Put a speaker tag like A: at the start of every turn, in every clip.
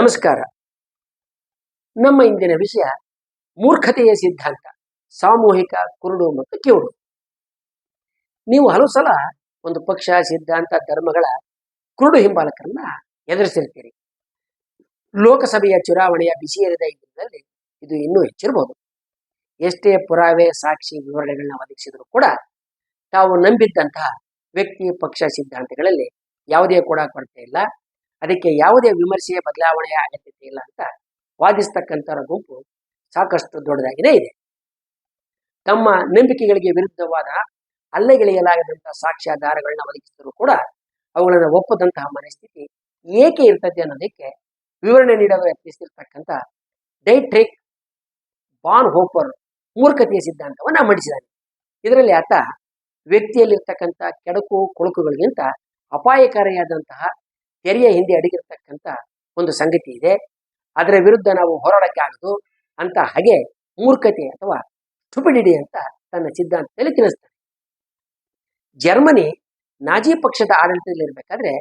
A: ನಮಸ್ಕಾರ. ನಮ್ಮ ಇಂದಿನ ವಿಷಯ ಮೂರ್ಖತೆಯ ಸಿದ್ಧಾಂತ, ಸಾಮೂಹಿಕ ಕುರುಡು ಮತ್ತು ಕಿವುಡು. ನೀವು ಹಲವು ಸಲ ಒಂದು ಪಕ್ಷ, ಸಿದ್ಧಾಂತ, ಧರ್ಮಗಳ ಕುರುಡು ಹಿಂಬಾಲಕರನ್ನ ಎದುರಿಸಿರ್ತೀರಿ. ಲೋಕಸಭೆಯ ಚುನಾವಣೆಯ ಬಿಸಿಯರಿದ ದಿನದಲ್ಲಿ ಇದು ಇನ್ನೂ ಹೆಚ್ಚಿರಬಹುದು. ಎಷ್ಟೇ ಪುರಾವೆ, ಸಾಕ್ಷಿ, ವಿವರಣೆಗಳನ್ನ ಒದಗಿಸಿದ್ರು ಕೂಡ ತಾವು ನಂಬಿದ್ದಂತಹ ವ್ಯಕ್ತಿ, ಪಕ್ಷ, ಸಿದ್ಧಾಂತಗಳಲ್ಲಿ ಯಾವುದೇ ಕೂಡ ಕೊರತೆ ಇಲ್ಲ, ಅದಕ್ಕೆ ಯಾವುದೇ ವಿಮರ್ಶೆಯ ಬದಲಾವಣೆಯ ಅಗತ್ಯತೆ ಇಲ್ಲ ಅಂತ ವಾದಿಸ್ತಕ್ಕಂಥರ ಗುಂಪು ಸಾಕಷ್ಟು ದೊಡ್ಡದಾಗಿಯೇ ಇದೆ. ತಮ್ಮ ನಂಬಿಕೆಗಳಿಗೆ ವಿರುದ್ಧವಾದ ಅಲ್ಲೆಗೆಳೆಯಲಾಗದಂತಹ ಸಾಕ್ಷ್ಯಾಧಾರಗಳನ್ನ ಒದಗಿಸಿದ್ರು ಕೂಡ ಅವುಗಳನ್ನು ಒಪ್ಪದಂತಹ ಮನಸ್ಥಿತಿ ಏಕೆ ಇರ್ತದೆ ಅನ್ನೋದಕ್ಕೆ ವಿವರಣೆ ನೀಡಲು ಯತ್ನಿಸಿರ್ತಕ್ಕಂಥ ಡೈಟ್ರಿಕ್ ಬಾನ್ ಹೋಪರ್ ಮೂರ್ಖತೆಯ ಸಿದ್ಧಾಂತವನ್ನ ಮಂಡಿಸಿದ್ದಾನೆ. ಇದರಲ್ಲಿ ಆತ ವ್ಯಕ್ತಿಯಲ್ಲಿರ್ತಕ್ಕಂಥ ಕೆಡಕು ಕೊಳಕುಗಳಿಗಿಂತ ಅಪಾಯಕಾರಿಯಾದಂತಹ ತೆರೆಯ ಹಿಂದೆ ಅಡಗಿರ್ತಕ್ಕಂಥ ಒಂದು ಸಂಗತಿ ಇದೆ, ಅದರ ವಿರುದ್ಧ ನಾವು ಹೋರಾಡಕ್ಕೆ ಆಗದು ಅಂತ ಹಾಗೆ ಮೂರ್ಖತೆ ಅಥವಾ ಸ್ಟುಪಿಡಿಟಿ ಅಂತ ತನ್ನ ಸಿದ್ಧಾಂತದಲ್ಲಿ ತಿಳಿಸ್ತಾನೆ. ಜರ್ಮನಿ ನಾಜಿ ಪಕ್ಷದ ಆಡಳಿತದಲ್ಲಿರ್ಬೇಕಾದ್ರೆ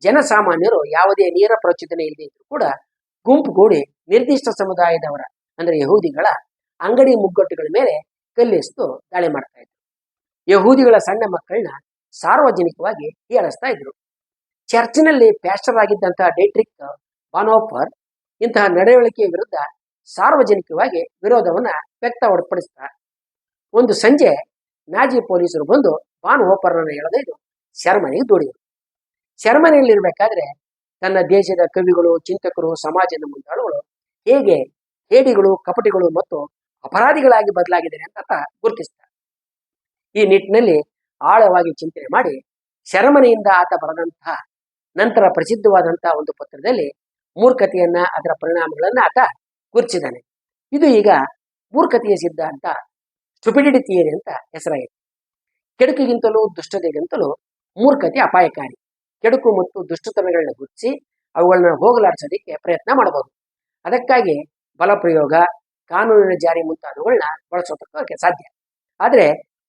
A: ಜನಸಾಮಾನ್ಯರು ಯಾವುದೇ ನೇರ ಪ್ರಚೋದನೆ ಇಲ್ಲದೆ ಇದ್ರು ಕೂಡ ಗುಂಪುಗೂಡಿ ನಿರ್ದಿಷ್ಟ ಸಮುದಾಯದವರ ಅಂದ್ರೆ ಯಹೂದಿಗಳ ಅಂಗಡಿ ಮುಗ್ಗಟ್ಟುಗಳ ಮೇಲೆ ಕಲ್ಲೆಸೆದು ದಾಳಿ ಮಾಡ್ತಾ ಇದ್ರು. ಯಹೂದಿಗಳ ಸಣ್ಣ ಮಕ್ಕಳನ್ನ ಸಾರ್ವಜನಿಕವಾಗಿ ಹೀಯಾಳಿಸ್ತಾ ಇದ್ರು. ಚರ್ಚ್ನಲ್ಲಿ ಪ್ಯಾಸ್ಟರ್ ಆಗಿದ್ದಂತಹ ಡೈಟ್ರಿಕ್ ಬಾನ್ಹೋಫರ್ ಇಂತಹ ನಡವಳಿಕೆಯ ವಿರುದ್ಧ ಸಾರ್ವಜನಿಕವಾಗಿ ವಿರೋಧವನ್ನ ವ್ಯಕ್ತಪಡಿಸ್ತಾರೆ. ಒಂದು ಸಂಜೆ ನಾಜಿ ಪೊಲೀಸರು ಬಂದು ಬಾನ್ಹೋಫರ್ನನ್ನು ಎಳೆದೊಯ್ದು ಸೆರೆಮನೆಗೆ ದೂಡಿದರು. ಸೆರೆಮನೆಯಲ್ಲಿರ್ಬೇಕಾದ್ರೆ ತನ್ನ ದೇಶದ ಕವಿಗಳು, ಚಿಂತಕರು, ಸಮಾಜದ ಮುಂದಾಳುಗಳು ಹೇಗೆ ಹೇಡಿಗಳು, ಕಪಟಿಗಳು ಮತ್ತು ಅಪರಾಧಿಗಳಾಗಿ ಬದಲಾಗಿದ್ದಾರೆ ಅಂತ ಗುರುತಿಸ್ತಾರೆ. ಈ ನಿಟ್ಟಿನಲ್ಲಿ ಆಳವಾಗಿ ಚಿಂತನೆ ಮಾಡಿ ಸೆರೆಮನೆಯಿಂದ ಆತ ಬರೆದಂತಹ ನಂತರ ಪ್ರಸಿದ್ಧವಾದಂತಹ ಒಂದು ಪತ್ರದಲ್ಲಿ ಮೂರ್ಖತೆಯನ್ನ, ಅದರ ಪರಿಣಾಮಗಳನ್ನ ಆತ ಗುರುತಿಸಿದ್ದಾನೆ. ಇದು ಈಗ ಮೂರ್ಖತೆಯ ಸಿದ್ಧಾಂತ, ಸ್ಟುಪಿಡಿಟಿ ಥಿಯರಿ ಅಂತ ಹೆಸರಾಗಿದೆ. ಕೆಡುಕಿಗಿಂತಲೂ ದುಷ್ಟತೆಗಿಂತಲೂ ಮೂರ್ಖತೆ ಅಪಾಯಕಾರಿ. ಕೆಡುಕು ಮತ್ತು ದುಷ್ಟತನಗಳನ್ನ ಗುರುತಿಸಿ ಅವುಗಳನ್ನ ಹೋಗಲಾಡಿಸೋದಕ್ಕೆ ಪ್ರಯತ್ನ ಮಾಡಬಹುದು. ಅದಕ್ಕಾಗಿ ಬಲಪ್ರಯೋಗ, ಕಾನೂನಿನ ಜಾರಿ ಮುಂತಾದವುಗಳನ್ನ ಬಳಸೋದಕ್ಕೆ ಸಾಧ್ಯ. ಆದರೆ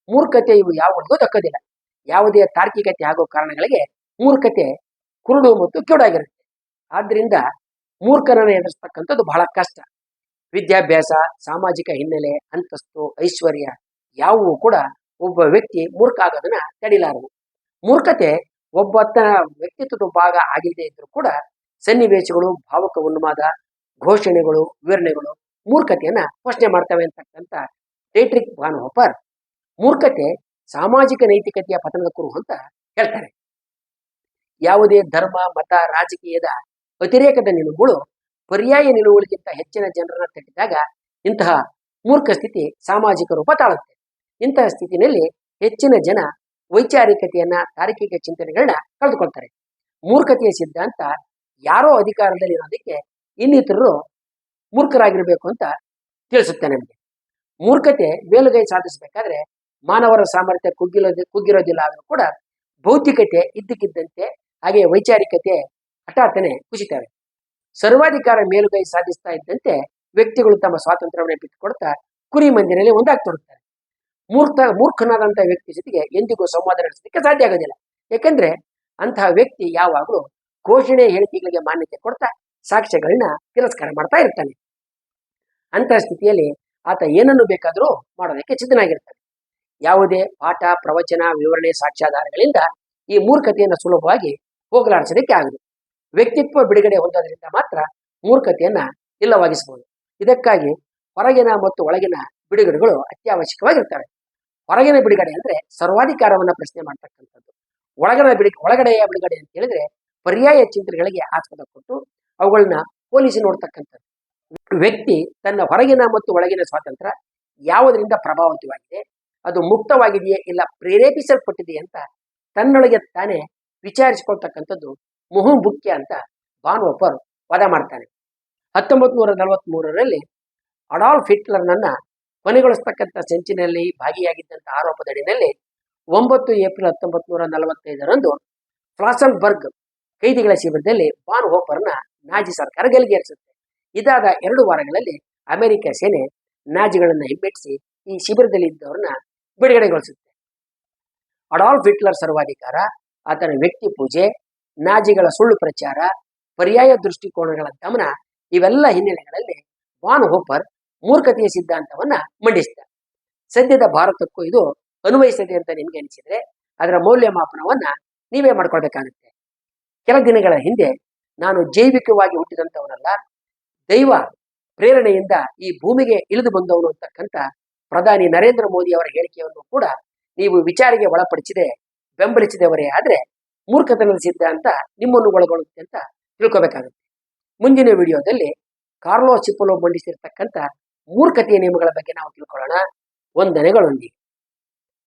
A: ಮೂರ್ಖತೆ ಇವು ಯಾವುದೂ ದಕ್ಕೋದಿಲ್ಲ. ಯಾವುದೇ ತಾರ್ಕಿಕತೆ ಹಾಗೂ ಕಾರಣಗಳಿಗೆ ಮೂರ್ಖತೆ ಕುರುಡು ಮತ್ತು ಕಿವುಡಾಗಿರುತ್ತೆ. ಆದ್ರಿಂದ ಮೂರ್ಖರನ್ನು ಎದುರಿಸ್ತಕ್ಕಂಥದ್ದು ಬಹಳ ಕಷ್ಟ. ವಿದ್ಯಾಭ್ಯಾಸ, ಸಾಮಾಜಿಕ ಹಿನ್ನೆಲೆ, ಅಂತಸ್ತು, ಐಶ್ವರ್ಯ ಯಾವುವು ಕೂಡ ಒಬ್ಬ ವ್ಯಕ್ತಿ ಮೂರ್ಖ ಆಗೋದನ್ನ ತಡಿಲಾರವು. ಮೂರ್ಖತೆ ಒಬ್ಬತನ ವ್ಯಕ್ತಿತ್ವದ ಭಾಗ ಆಗಿಲ್ಲದೆ ಇದ್ರೂ ಕೂಡ ಸನ್ನಿವೇಶಗಳು, ಭಾವುಕ ಉನ್ಮಾದ, ಘೋಷಣೆಗಳು, ವಿವರಣೆಗಳು ಮೂರ್ಖತೆಯನ್ನ ಪೋಷಣೆ ಮಾಡ್ತವೆ ಅಂತಕ್ಕಂಥ ಡೈಟ್ರಿಕ್ ಬಾನ್ಹೋಫರ್ ಮೂರ್ಖತೆ ಸಾಮಾಜಿಕ ನೈತಿಕತೆಯ ಪತನದ ಕುರು ಅಂತ ಹೇಳ್ತಾರೆ. ಯಾವುದೇ ಧರ್ಮ, ಮತ, ರಾಜಕೀಯದ ಅತಿರೇಕದ ನಿಲುವುಗಳು ಪರ್ಯಾಯ ನಿಲುವುಗಳಿಗಿಂತ ಹೆಚ್ಚಿನ ಜನರನ್ನ ತಟ್ಟಿದಾಗ ಇಂತಹ ಮೂರ್ಖ ಸ್ಥಿತಿ ಸಾಮಾಜಿಕ ರೂಪ ತಾಳುತ್ತೆ. ಇಂತಹ ಸ್ಥಿತಿನಲ್ಲಿ ಹೆಚ್ಚಿನ ಜನ ವೈಚಾರಿಕತೆಯನ್ನ, ತಾರ್ಕಿಕ ಚಿಂತನೆಗಳನ್ನ ಕಳೆದುಕೊಳ್ತಾರೆ. ಮೂರ್ಖತೆಯ ಸಿದ್ಧಾಂತ ಯಾರೋ ಅಧಿಕಾರದಲ್ಲಿ ಇರೋದಕ್ಕೆ ಇನ್ನಿತರರು ಮೂರ್ಖರಾಗಿರ್ಬೇಕು ಅಂತ ತಿಳಿಸುತ್ತೆ ನಮಗೆ. ಮೂರ್ಖತೆ ಮೇಲುಗೈ ಸಾಧಿಸಬೇಕಾದ್ರೆ ಮಾನವರ ಸಾಮರ್ಥ್ಯ ಕುಗ್ಗಿರೋದಿಲ್ಲ ಆದರೂ ಕೂಡ ಬೌದ್ಧಿಕತೆ ಇದ್ದಕ್ಕಿದ್ದಂತೆ, ಹಾಗೆ ವೈಚಾರಿಕತೆ ಹಠಾತ್ತನೆ ಕುಸಿತವೆ. ಸರ್ವಾಧಿಕಾರ ಮೇಲುಗೈ ಸಾಧಿಸ್ತಾ ಇದ್ದಂತೆ ವ್ಯಕ್ತಿಗಳು ತಮ್ಮ ಸ್ವಾತಂತ್ರ್ಯವನ್ನು ಬಿಟ್ಟುಕೊಡ್ತಾ ಕುರಿ ಮಂದಿರಲ್ಲಿ ಒಂದಾಗ್ತಿರುತ್ತಾರೆ. ಮೂರ್ಖನಾದಂತಹ ವ್ಯಕ್ತಿ ಜೊತೆಗೆ ಎಂದಿಗೂ ಸಂವಾದ ನಡೆಸೋದಕ್ಕೆ ಸಾಧ್ಯ ಆಗೋದಿಲ್ಲ. ಯಾಕಂದ್ರೆ ಅಂತಹ ವ್ಯಕ್ತಿ ಯಾವಾಗಲೂ ಘೋಷಣೆ, ಹೇಳಿಕೆಗಳಿಗೆ ಮಾನ್ಯತೆ ಕೊಡ್ತಾ ಸಾಕ್ಷ್ಯಗಳನ್ನ ತಿರಸ್ಕಾರ ಮಾಡ್ತಾ ಇರ್ತಾನೆ. ಅಂತಹ ಸ್ಥಿತಿಯಲ್ಲಿ ಆತ ಏನನ್ನು ಬೇಕಾದರೂ ಮಾಡೋದಕ್ಕೆ ಸಿದ್ಧನಾಗಿರ್ತಾನೆ. ಯಾವುದೇ ಪಾಠ, ಪ್ರವಚನ, ವಿವರಣೆ, ಸಾಕ್ಷ್ಯಾಧಾರಗಳಿಂದ ಈ ಮೂರ್ಖತೆಯನ್ನು ಸುಲಭವಾಗಿ ಹೋಗಲಾಡಿಸೋದಕ್ಕೆ ಆಗದು. ವ್ಯಕ್ತಿತ್ವ ಬಿಡುಗಡೆ ಹೊಂದೋದ್ರಿಂದ ಮಾತ್ರ ಮೂರ್ಖತೆಯನ್ನ ಇಲ್ಲವಾಗಿಸಬಹುದು. ಇದಕ್ಕಾಗಿ ಹೊರಗಿನ ಮತ್ತು ಒಳಗಿನ ಬಿಡುಗಡೆಗಳು ಅತ್ಯವಶ್ಯಕವಾಗಿರ್ತವೆ. ಹೊರಗಿನ ಬಿಡುಗಡೆ ಅಂದ್ರೆ ಸರ್ವಾಧಿಕಾರವನ್ನ ಪ್ರಶ್ನೆ ಮಾಡ್ತಕ್ಕಂಥದ್ದು. ಒಳಗಡೆಯ ಬಿಡುಗಡೆ ಅಂತ ಹೇಳಿದ್ರೆ ಪರ್ಯಾಯ ಚಿಂತನೆಗಳಿಗೆ ಆಸ್ಪದ ಕೊಟ್ಟು ಅವುಗಳನ್ನ ಹೋಲಿಸಿ ನೋಡ್ತಕ್ಕಂಥದ್ದು. ವ್ಯಕ್ತಿ ತನ್ನ ಹೊರಗಿನ ಮತ್ತು ಒಳಗಿನ ಸ್ವಾತಂತ್ರ್ಯ ಯಾವುದರಿಂದ ಪ್ರಭಾವಿತವಾಗಿದೆ, ಅದು ಮುಕ್ತವಾಗಿದೆಯೇ ಇಲ್ಲ ಪ್ರೇರೇಪಿಸಲ್ಪಟ್ಟಿದೆಯೇ ಅಂತ ತನ್ನೊಳಗೆ ತಾನೇ ವಿಚಾರಿಸಿಕೊಳ್ತಕ್ಕಂಥದ್ದು ಮುಖ್ಯ ಅಂತ ಬಾನ್ಹೋಫರ್ ವಾದ ಮಾಡ್ತಾನೆ. 1943ರಲ್ಲಿ ಅಡಾಲ್ಫ್ ಹಿಟ್ಲರ್ನನ್ನ ಕೊನೆಗೊಳಿಸ್ತಕ್ಕಂಥ ಸಂಚಿನಲ್ಲಿ ಭಾಗಿಯಾಗಿದ್ದಂಥ ಆರೋಪದಡಿನಲ್ಲಿ 9 ಏಪ್ರಿಲ್ 1945ರಂದು ಫ್ಲಾಸನ್ಬರ್ಗ್ ಕೈದಿಗಳ ಶಿಬಿರದಲ್ಲಿ ಬಾನ್ಹೋಫರ್ನ ನಾಜಿ ಸರ್ಕಾರ ಗಲ್ಲಿಗೇರಿಸುತ್ತೆ. ಇದಾದ 2 ವಾರಗಳಲ್ಲಿ ಅಮೆರಿಕ ಸೇನೆ ನಾಜಿಗಳನ್ನ ಹಿಮ್ಮೆಟ್ಟಿಸಿ ಈ ಶಿಬಿರದಲ್ಲಿ ಇದ್ದವ್ರನ್ನ ಬಿಡುಗಡೆಗೊಳಿಸುತ್ತೆ. ಅಡಾಲ್ಫ್ ಹಿಟ್ಲರ್ ಸರ್ವಾಧಿಕಾರ, ಆತನ ವ್ಯಕ್ತಿ ಪೂಜೆ, ನಾಜಿಗಳ ಸುಳ್ಳು ಪ್ರಚಾರ, ಪರ್ಯಾಯ ದೃಷ್ಟಿಕೋನಗಳ ಗಮನ, ಇವೆಲ್ಲ ಹಿನ್ನೆಲೆಗಳಲ್ಲಿ ವಾನ್ ಹೋಪರ್ ಮೂರ್ಖತೆಯ ಸಿದ್ಧಾಂತವನ್ನ ಮಂಡಿಸಿದ. ಸದ್ಯದ ಭಾರತಕ್ಕೂ ಇದು ಅನ್ವಯಿಸದೆ ಅಂತ ನಿಮ್ಗೆ ಅನಿಸಿದ್ರೆ ಅದರ ಮೌಲ್ಯಮಾಪನವನ್ನ ನೀವೇ ಮಾಡ್ಕೊಳ್ಬೇಕಾಗುತ್ತೆ. ಕೆಲ ದಿನಗಳ ಹಿಂದೆ ನಾನು ಜೈವಿಕವಾಗಿ ಹುಟ್ಟಿದಂಥವನಲ್ಲ, ದೈವ ಪ್ರೇರಣೆಯಿಂದ ಈ ಭೂಮಿಗೆ ಇಳಿದು ಬಂದವನು ಅಂತಕ್ಕಂಥ ಪ್ರಧಾನಿ ನರೇಂದ್ರ ಮೋದಿ ಅವರ ಹೇಳಿಕೆಯನ್ನು ಕೂಡ ನೀವು ವಿಚಾರಣೆಗೆ ಒಳಪಡಿಸದೆ ಬೆಂಬಲಿಸಿದವರೇ ಆದ್ರೆ ಮೂರ್ಖತನದ ಸಿದ್ಧಾಂತ ನಿಮ್ಮನ್ನು ಒಳಗೊಳ್ಳುತ್ತೆ ಅಂತ ತಿಳ್ಕೊಬೇಕಾಗುತ್ತೆ. ಮುಂದಿನ ವಿಡಿಯೋದಲ್ಲಿ ಕಾರ್ಲೋ ಚಿಪ್ಪಲೋ ಮಂಡಿಸಿರ್ತಕ್ಕಂಥ ಮೂರ್ಖತೆಯ ನಿಯಮಗಳ ಬಗ್ಗೆ ನಾವು ತಿಳ್ಕೊಳ್ಳೋಣ. ವಂದನೆಗಳೊಂದಿಗೆ.